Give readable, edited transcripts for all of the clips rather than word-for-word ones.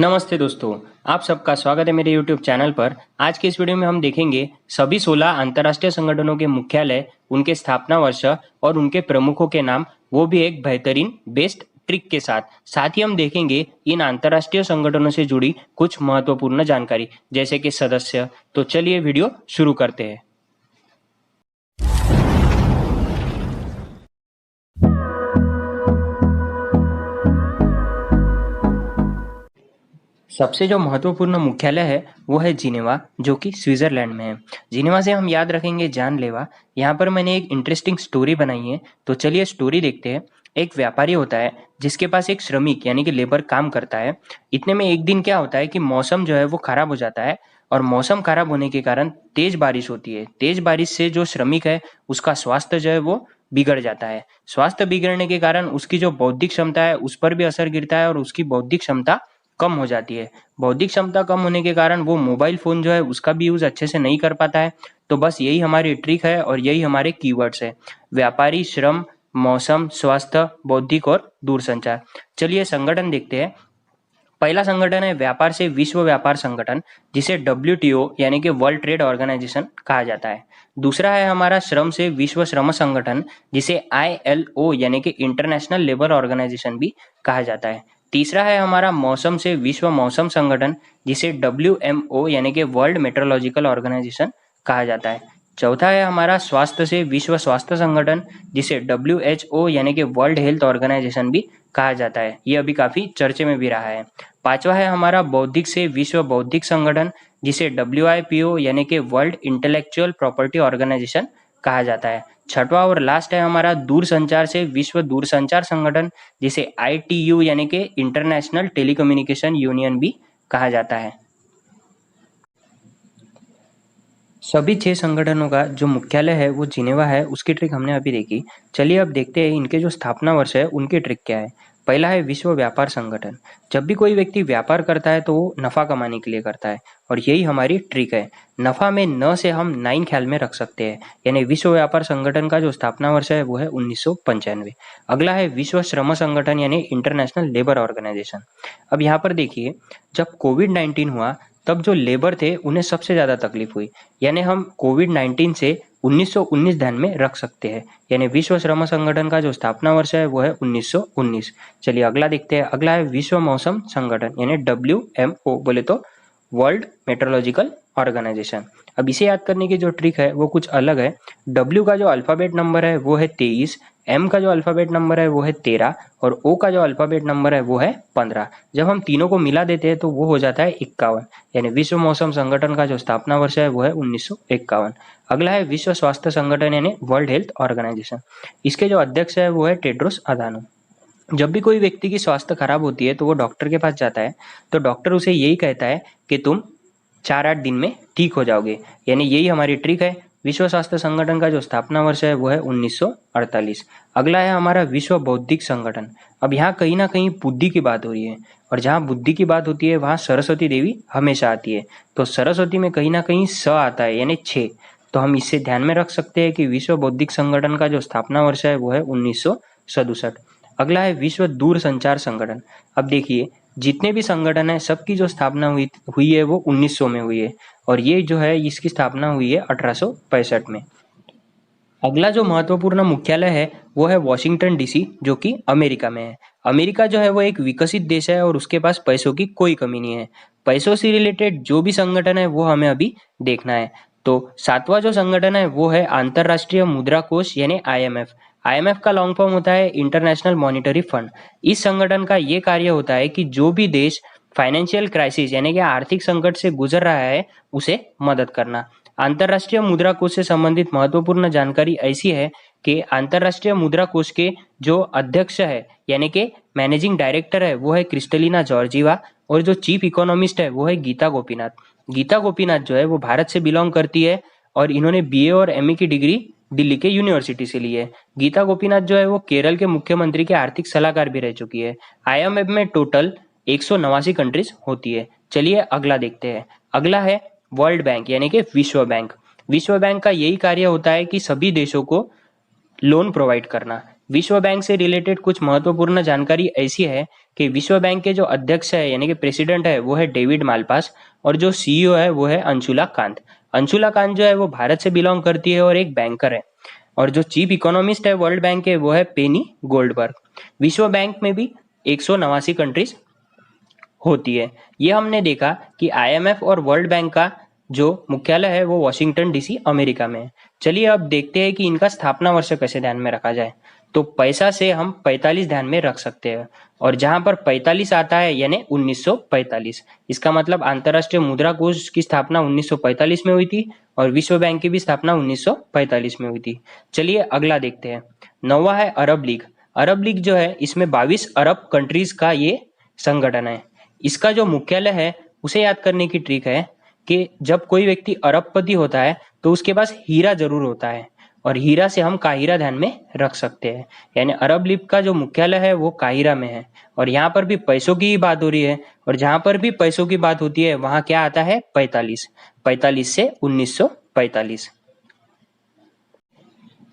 नमस्ते दोस्तों, आप सबका स्वागत है मेरे YouTube चैनल पर। आज के इस वीडियो में हम देखेंगे सभी 16 अंतर्राष्ट्रीय संगठनों के मुख्यालय, उनके स्थापना वर्ष और उनके प्रमुखों के नाम, वो भी एक बेहतरीन बेस्ट ट्रिक के साथ। साथ ही हम देखेंगे इन अंतर्राष्ट्रीय संगठनों से जुड़ी कुछ महत्वपूर्ण जानकारी, जैसे कि सदस्य। तो चलिए वीडियो शुरू करते हैं। सबसे जो महत्वपूर्ण मुख्यालय है वो है जिनेवा, जो कि स्विट्जरलैंड में है। जिनेवा से हम याद रखेंगे जानलेवा। यहाँ पर मैंने एक इंटरेस्टिंग स्टोरी बनाई है, तो चलिए स्टोरी देखते हैं। एक व्यापारी होता है जिसके पास एक श्रमिक यानी कि लेबर काम करता है। इतने में एक दिन क्या होता है कि मौसम जो है वो खराब हो जाता है, और मौसम खराब होने के कारण तेज बारिश होती है। तेज बारिश से जो श्रमिक है उसका स्वास्थ्य जो है वो बिगड़ जाता है। स्वास्थ्य बिगड़ने के कारण उसकी जो बौद्धिक क्षमता है उस पर भी असर गिरता है, और उसकी बौद्धिक क्षमता कम हो जाती है। बौद्धिक क्षमता कम होने के कारण वो मोबाइल फ़ोन जो है उसका भी यूज़ अच्छे से नहीं कर पाता है। तो बस यही हमारी ट्रिक है और यही हमारे कीवर्ड्स है: व्यापारी, श्रम, मौसम, स्वास्थ्य, बौद्धिक और दूरसंचार। चलिए संगठन देखते हैं। पहला संगठन है व्यापार से विश्व व्यापार संगठन, जिसे WTO यानी कि वर्ल्ड ट्रेड ऑर्गेनाइजेशन कहा जाता है। दूसरा है हमारा श्रम से विश्व श्रम संगठन, जिसे ILO यानी कि इंटरनेशनल लेबर ऑर्गेनाइजेशन भी कहा जाता है। तीसरा है हमारा मौसम से विश्व मौसम संगठन, जिसे WMO यानी कि वर्ल्ड मेट्रोलॉजिकल ऑर्गेनाइजेशन कहा जाता है। चौथा है हमारा स्वास्थ्य से विश्व स्वास्थ्य संगठन, जिसे WHO यानी कि वर्ल्ड हेल्थ ऑर्गेनाइजेशन भी कहा जाता है। ये अभी काफ़ी चर्चे में भी रहा है। पांचवा है हमारा बौद्धिक से विश्व बौद्धिक संगठन, जिसे WIPO यानी कि वर्ल्ड इंटेलेक्चुअल प्रॉपर्टी ऑर्गेनाइजेशन कहा जाता है। छठवां और लास्ट है हमारा दूरसंचार से विश्व दूरसंचार संगठन, जिसे ITU यानी कि इंटरनेशनल टेलीकम्युनिकेशन यूनियन भी कहा जाता है। सभी 6 संगठनों का जो मुख्यालय है वो जिनेवा है, उसकी ट्रिक हमने अभी देखी। चलिए अब देखते हैं इनके जो स्थापना वर्ष है उनकी ट्रिक क्या है। पहला है विश्व व्यापार संगठन। जब भी कोई व्यक्ति व्यापार करता है तो वो नफा कमाने के लिए करता है, और यही हमारी ट्रिक है। नफा में न से हम 9 ख्याल में रख सकते हैं, यानी विश्व व्यापार संगठन का जो स्थापना वर्ष है वो है 1995। अगला है विश्व श्रम संगठन यानी इंटरनेशनल लेबर ऑर्गेनाइजेशन। अब यहाँ पर देखिए, जब कोविड-19 हुआ तब जो लेबर थे उन्हें सबसे ज़्यादा तकलीफ हुई, यानी हम कोविड-19 से 1919 ध्यान में रख सकते हैं। यानी विश्व श्रम संगठन का जो स्थापना वर्ष है वो है 1919। चलिए अगला देखते हैं। अगला है विश्व मौसम संगठन यानी WMO, बोले तो वर्ल्ड मेट्रोलॉजिकल ऑर्गेनाइजेशन। अब इसे याद करने की जो ट्रिक है वो कुछ अलग है। W का जो अल्फ़ाबेट नंबर है वो है 23, M का जो अल्फ़ाबेट नंबर है वो है 13, और O का जो अल्फ़ाबेट नंबर है वो है 15। जब हम तीनों को मिला देते हैं तो वो हो जाता है 51। यानी विश्व मौसम संगठन का जो स्थापना वर्ष है वो है 1951। अगला है विश्व स्वास्थ्य संगठन यानी वर्ल्ड हेल्थ ऑर्गेनाइजेशन। इसके जो अध्यक्ष है वो है टेड्रोस अधानोम। जब भी कोई व्यक्ति की स्वास्थ्य खराब होती है तो वो डॉक्टर के पास जाता है, तो डॉक्टर उसे यही कहता है कि तुम 4-8 दिन में ठीक हो जाओगे। यानी यही हमारी ट्रिक है। विश्व स्वास्थ्य संगठन का जो स्थापना वर्ष है वो है 1948। अगला है हमारा विश्व बौद्धिक संगठन। अब यहाँ कहीं ना कहीं बुद्धि की बात हो रही है, और जहाँ बुद्धि की बात होती है वहाँ सरस्वती देवी हमेशा आती है। तो सरस्वती में कहीं ना कहीं स आता है, यानी 6। तो हम इससे ध्यान में रख सकते हैं कि विश्व बौद्धिक संगठन का जो स्थापना वर्ष है वो है 1967। अगला है विश्व दूरसंचार संगठन। अब देखिए, जितने भी संगठन है सबकी जो स्थापना हुई है वो 1900 में हुई है, और ये जो है इसकी स्थापना हुई है 1865 में। अगला जो महत्वपूर्ण मुख्यालय है वो है वॉशिंगटन DC, जो कि अमेरिका में है। अमेरिका जो है वो एक विकसित देश है और उसके पास पैसों की कोई कमी नहीं है। पैसों से रिलेटेड जो भी संगठन है वो हमें अभी देखना है। तो सातवां जो संगठन है वो है अंतर्राष्ट्रीय मुद्रा कोष यानी IMF। IMF का लॉन्ग फॉर्म होता है इंटरनेशनल मॉनिटरी फंड। इस संगठन का ये कार्य होता है कि जो भी देश फाइनेंशियल क्राइसिस यानी कि आर्थिक संकट से गुजर रहा है उसे मदद करना। अंतर्राष्ट्रीय मुद्रा कोष से संबंधित महत्वपूर्ण जानकारी ऐसी है कि अंतर्राष्ट्रीय मुद्रा कोष के जो अध्यक्ष है यानी कि मैनेजिंग डायरेक्टर है वो है क्रिस्टलिना जॉर्जीवा, और जो चीफ इकोनॉमिस्ट है वो है गीता गोपीनाथ। गीता गोपीनाथ जो है वो भारत से बिलोंग करती है, और इन्होंने BA और MA की डिग्री दिल्ली के यूनिवर्सिटी से ली है। गीता गोपीनाथ जो है वो केरल के मुख्यमंत्री के आर्थिक सलाहकार भी रह चुकी है। IMF में टोटल 189 कंट्रीज होती है। चलिए अगला देखते हैं। अगला है वर्ल्ड बैंक यानी कि विश्व बैंक। विश्व बैंक का यही कार्य होता है कि सभी देशों को लोन प्रोवाइड करना। विश्व बैंक से रिलेटेड कुछ महत्वपूर्ण जानकारी ऐसी है कि विश्व बैंक के जो अध्यक्ष है यानी कि प्रेसिडेंट है वो है डेविड मालपास, और जो सीईओ है वो है अंशुला कांत। अंशुला कांत जो है वो भारत से बिलोंग करती है और एक बैंकर है। और जो चीफ इकोनॉमिस्ट है वर्ल्ड बैंक के वो है पेनी गोल्डबर्ग। विश्व बैंक में भी 189 कंट्रीज होती है। ये हमने देखा कि आईएमएफ और वर्ल्ड बैंक का जो मुख्यालय है वो वॉशिंगटन डीसी अमेरिका में है। चलिए अब देखते हैं कि इनका स्थापना वर्ष कैसे ध्यान में रखा जाए। तो पैसा से हम 45 ध्यान में रख सकते हैं, और जहां पर 45 आता है यानी 1945, इसका मतलब अंतर्राष्ट्रीय मुद्रा कोष की स्थापना 1945 में हुई थी और विश्व बैंक की भी स्थापना 1945 में हुई थी। चलिए अगला देखते हैं। नौवा है अरब लीग। अरब लीग जो है इसमें 22 अरब कंट्रीज का ये संगठन है। इसका जो मुख्यालय है उसे याद करने की ट्रिक है कि जब कोई व्यक्ति अरबपति होता है तो उसके पास हीरा जरूर होता है, और हीरा से हम काहिरा ध्यान में रख सकते हैं। यानी अरब लीग का जो मुख्यालय है वो काहिरा में है, और यहाँ पर भी पैसों की ही बात हो रही है, और जहां पर भी पैसों की बात होती है वहां क्या आता है 45, 45 से 1945।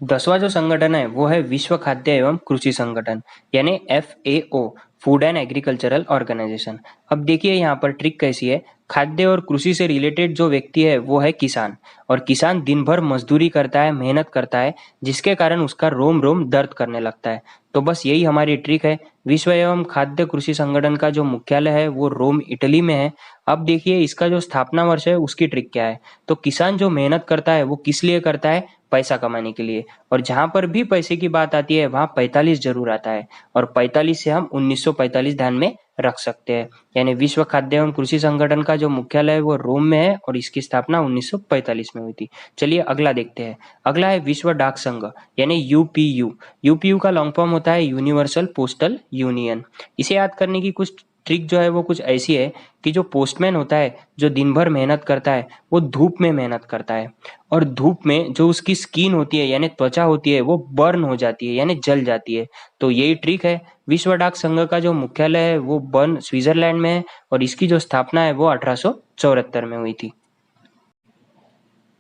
10वां जो संगठन है वो है विश्व खाद्य एवं कृषि संगठन यानी FAO, Food and Agricultural Organization. अब देखिए यहाँ पर ट्रिक कैसी है। खाद्य और कृषि से रिलेटेड जो व्यक्ति है वो है किसान, और किसान दिन भर मजदूरी करता है, मेहनत करता है, जिसके कारण उसका रोम रोम दर्द करने लगता है। तो बस यही हमारी ट्रिक है। विश्व एवं खाद्य कृषि संगठन का जो मुख्यालय है वो रोम इटली में है। अब देखिए इसका जो स्थापना वर्ष है उसकी ट्रिक क्या है। तो किसान जो मेहनत करता है वो किस लिए करता है, पैसा कमाने के लिए, और जहां पर भी पैसे की बात आती है वहां 45 जरूर आता है, और 45 से हम 1945 ध्यान में रख सकते हैं। यानी विश्व खाद्य एवं कृषि संगठन का जो मुख्यालय है वो रोम में है और इसकी स्थापना 1945 में हुई थी। चलिए अगला देखते हैं। अगला है विश्व डाक संघ यानी यूपीयू। यूपीयू का लॉन्ग फॉर्म होता है यूनिवर्सल पोस्टल यूनियन। इसे याद करने की कुछ ट्रिक जो है वो कुछ ऐसी है कि जो पोस्टमैन होता है जो दिन भर मेहनत करता है वो धूप में मेहनत करता है, और धूप में जो उसकी स्किन होती है यानी त्वचा होती है वो बर्न हो जाती है यानी जल जाती है। तो यही ट्रिक है। विश्व डाक संघ का जो मुख्यालय है वो बर्न स्विट्जरलैंड में है, और इसकी जो स्थापना है वो 1874 में हुई थी।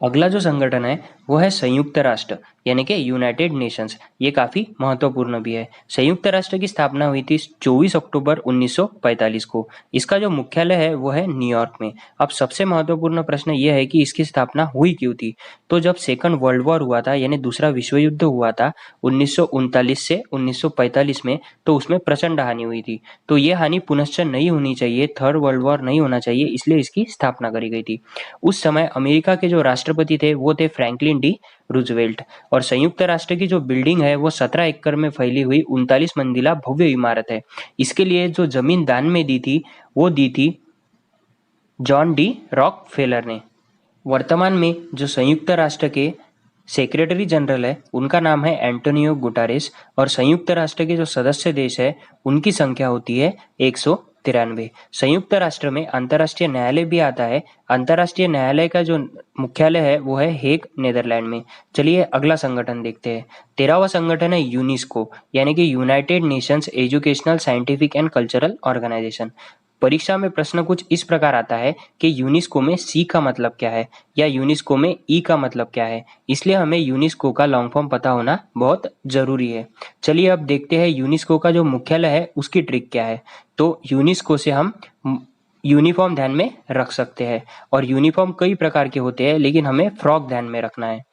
अगला जो संगठन है वो है संयुक्त राष्ट्र यानी कि यूनाइटेड नेशंस। ये काफी महत्वपूर्ण भी है। संयुक्त राष्ट्र की स्थापना हुई थी 24 अक्टूबर 1945 को। इसका जो मुख्यालय है वो है न्यूयॉर्क में। अब सबसे महत्वपूर्ण प्रश्न ये है कि इसकी स्थापना हुई क्यों थी। तो जब सेकंड वर्ल्ड वॉर हुआ था यानी दूसरा विश्व युद्ध हुआ था 1939 से 1945 में, तो उसमें प्रचंड हानि हुई थी। तो ये हानि पुनश्च नहीं होनी चाहिए, थर्ड वर्ल्ड वॉर नहीं होना चाहिए, इसलिए इसकी स्थापना करी गई थी। उस समय अमेरिका के जो राष्ट्रपति थे वो थे फ्रैंकलिन डी रूजवेल्ट, और संयुक्त राष्ट्र की जो बिल्डिंग है वो 17 एकड़ में फैली हुई 39 मंजिला भव्य इमारत है। इसके लिए जो जमीन दान में दी थी वो दी थी जॉन डी रॉकफेलर ने। वर्तमान में जो संयुक्त राष्ट्र के सेक्रेटरी जनरल है उनका नाम है एंटोनियो गुटारेस, और संयुक्त राष्ट्र के जो सदस्य देश है उनकी संख्या होती है 193। संयुक्त राष्ट्र में अंतर्राष्ट्रीय न्यायालय भी आता है। अंतर्राष्ट्रीय न्यायालय का जो मुख्यालय है वो है हेग, नीदरलैंड में। चलिए अगला संगठन देखते हैं। 13वां संगठन है यूनेस्को यानी कि United Nations Educational, Scientific and Cultural Organization. परीक्षा में प्रश्न कुछ इस प्रकार आता है कि यूनेस्को में सी का मतलब क्या है या यूनेस्को में ई का मतलब क्या है, इसलिए हमें यूनेस्को का लॉन्ग फॉर्म पता होना बहुत जरूरी है। चलिए अब देखते हैं यूनेस्को का जो मुख्यालय है उसकी ट्रिक क्या है। तो यूनेस्को से हम यूनिफॉर्म ध्यान में रख सकते हैं, और यूनिफॉर्म कई प्रकार के होते हैं लेकिन हमें फ्रॉक ध्यान में रखना है।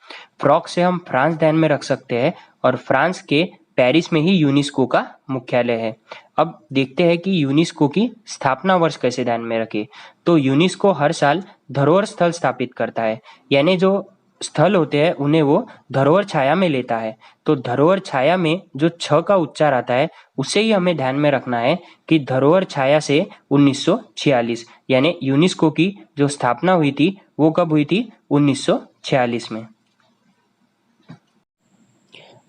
फ्रॉक से हम फ्रांस ध्यान में रख सकते हैं, और फ्रांस के पेरिस में ही यूनेस्को का मुख्यालय है। अब देखते हैं कि यूनेस्को की स्थापना वर्ष कैसे ध्यान में रखे। तो यूनेस्को हर साल धरोहर स्थल स्थापित करता है, यानी जो स्थल होते हैं उन्हें वो धरोहर छाया में लेता है। तो धरोहर छाया में जो छ का उच्चार आता है उसे ही हमें ध्यान में रखना है कि धरोहर छाया से 1946, यानी यूनेस्को की जो स्थापना हुई थी वो कब हुई थी 1946 में।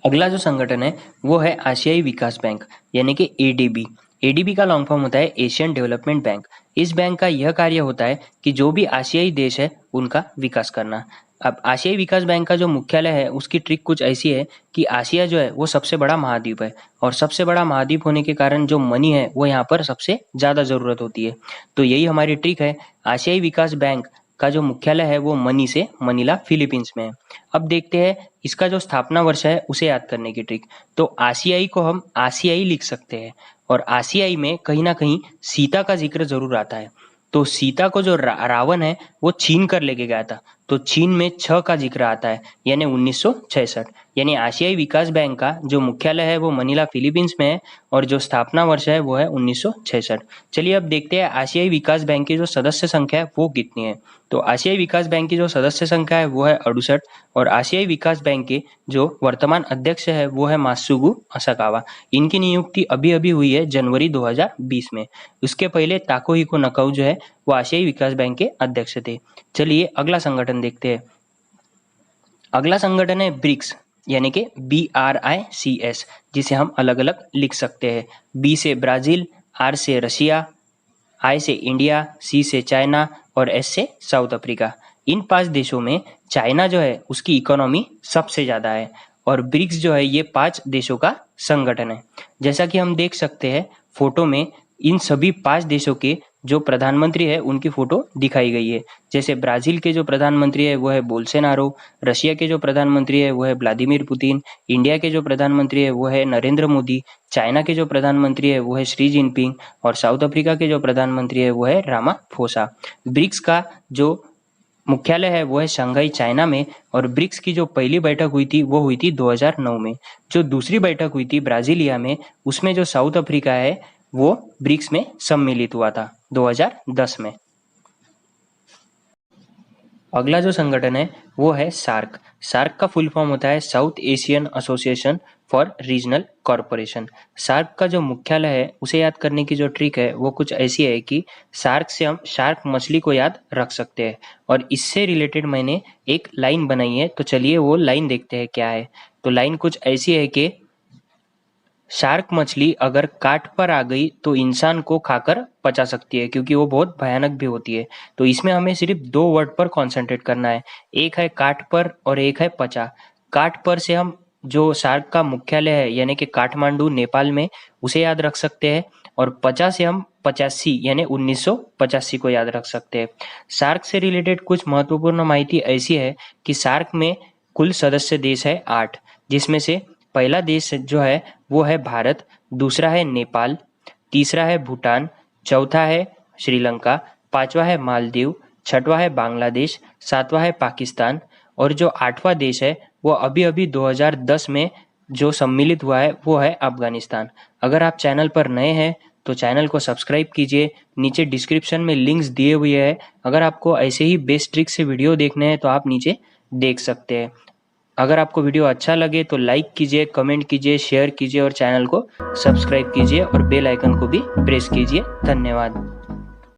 अगला जो संगठन है वो है आशियाई विकास बैंक यानी कि एडीबी। एडीबी का लॉन्ग फॉर्म होता है एशियन डेवलपमेंट बैंक। इस बैंक का यह कार्य होता है कि जो भी आशियाई देश है उनका विकास करना। अब आशियाई विकास बैंक का जो मुख्यालय है उसकी ट्रिक कुछ ऐसी है कि आशिया जो है वो सबसे बड़ा महाद्वीप है, और सबसे बड़ा महाद्वीप होने के कारण जो मनी है वो यहाँ पर सबसे ज़्यादा ज़रूरत होती है। तो यही हमारी ट्रिक है। आशियाई विकास बैंक का जो मुख्यालय है वो मनी से मनीला फिलीपींस में है। अब देखते हैं इसका जो स्थापना वर्ष है उसे याद करने की ट्रिक। तो आसियाई को हम आसियाई लिख सकते हैं और आसियाई में कहीं ना कहीं सीता का जिक्र जरूर आता है। तो सीता को जो रावण है वो छीन कर लेके गया था, तो चीन में 6 का जिक्र आता है यानी 1966। यानी आशियाई विकास बैंक का जो मुख्यालय है वो मनीला फिलीपींस में है और जो स्थापना वर्ष है वो है 1966। चलिए अब देखते हैं आशियाई विकास बैंक की जो सदस्य संख्या है वो कितनी है। तो आशियाई विकास बैंक की जो सदस्य संख्या है वो है 68 और आशियाई विकास बैंक के जो वर्तमान अध्यक्ष है वो है मात्सुगु असाकावा। इनकी नियुक्ति अभी अभी हुई है जनवरी 2020 में। उसके पहले ताकोहिको नकाउ जो है वो आशियाई विकास बैंक के अध्यक्ष थे। चलिए अगला संगठन देखते हैं। अगला संगठन है ब्रिक्स यानी कि BRICS, जिसे हम अलग अलग लिख सकते हैं। B से ब्राजील, R से रशिया, I से इंडिया, C से चाइना और S से साउथ अफ्रीका। इन 5 देशों में चाइना जो है उसकी इकोनॉमी सबसे ज़्यादा है और ब्रिक्स जो है ये 5 देशों का संगठन है। जैसा कि हम देख सकते हैं फोटो में, इन सभी 5 देशों के जो प्रधानमंत्री है उनकी फोटो दिखाई गई है। जैसे ब्राजील के जो प्रधानमंत्री है वो है बोल्सोनारो, रशिया के जो प्रधानमंत्री है वो है व्लादिमीर पुतिन, इंडिया के जो प्रधानमंत्री है वो है नरेंद्र मोदी, चाइना के जो प्रधानमंत्री है वो है शी जिनपिंग और साउथ अफ्रीका के जो प्रधानमंत्री है वो है रामाफोसा। ब्रिक्स का जो मुख्यालय है वो है शंघाई चाइना में और ब्रिक्स की जो पहली बैठक हुई थी वो हुई थी 2009 में। जो दूसरी बैठक हुई थी ब्राजीलिया में, उसमें जो साउथ अफ्रीका है वो ब्रिक्स में सम्मिलित हुआ था 2010 में। अगला जो संगठन है वो है सार्क। सार्क का फुल फॉर्म होता है South Asian Association for Regional Corporation. SAARC का जो मुख्यालय है उसे याद करने की जो ट्रिक है वो कुछ ऐसी है कि सार्क से हम शार्क मछली को याद रख सकते हैं और इससे रिलेटेड मैंने एक लाइन बनाई है। तो चलिए वो लाइन देखते हैं क्या है। तो लाइन कुछ ऐसी है कि शार्क मछली अगर काट पर आ गई तो इंसान को खाकर पचा सकती है, क्योंकि वो बहुत भयानक भी होती है। तो इसमें हमें सिर्फ 2 वर्ड पर कॉन्सेंट्रेट करना है, एक है काट पर और एक है पचा। काट पर से हम जो शार्क का मुख्यालय है यानी कि काठमांडू नेपाल में उसे याद रख सकते हैं और 50 से हम 85 यानी 1985 को याद रख सकते हैं। शार्क से रिलेटेड कुछ महत्वपूर्ण माहिती ऐसी है कि शार्क में कुल सदस्य देश है 8, जिसमें से पहला देश जो है वो है भारत, दूसरा है नेपाल, तीसरा है भूटान, चौथा है श्रीलंका, 5वां है मालदीव, 6वां है बांग्लादेश, 7वां है पाकिस्तान और जो 8वां देश है वो अभी अभी 2010 में जो सम्मिलित हुआ है वो है अफगानिस्तान। अगर आप चैनल पर नए हैं तो चैनल को सब्सक्राइब कीजिए, नीचे डिस्क्रिप्शन में लिंक्स दिए हुए हैं। अगर आपको ऐसे ही बेस्ट ट्रिक से वीडियो देखने हैं तो आप नीचे देख सकते हैं। अगर आपको वीडियो अच्छा लगे तो लाइक कीजिए, कमेंट कीजिए, शेयर कीजिए और चैनल को सब्सक्राइब कीजिए और बेल आइकन को भी प्रेस कीजिए। धन्यवाद।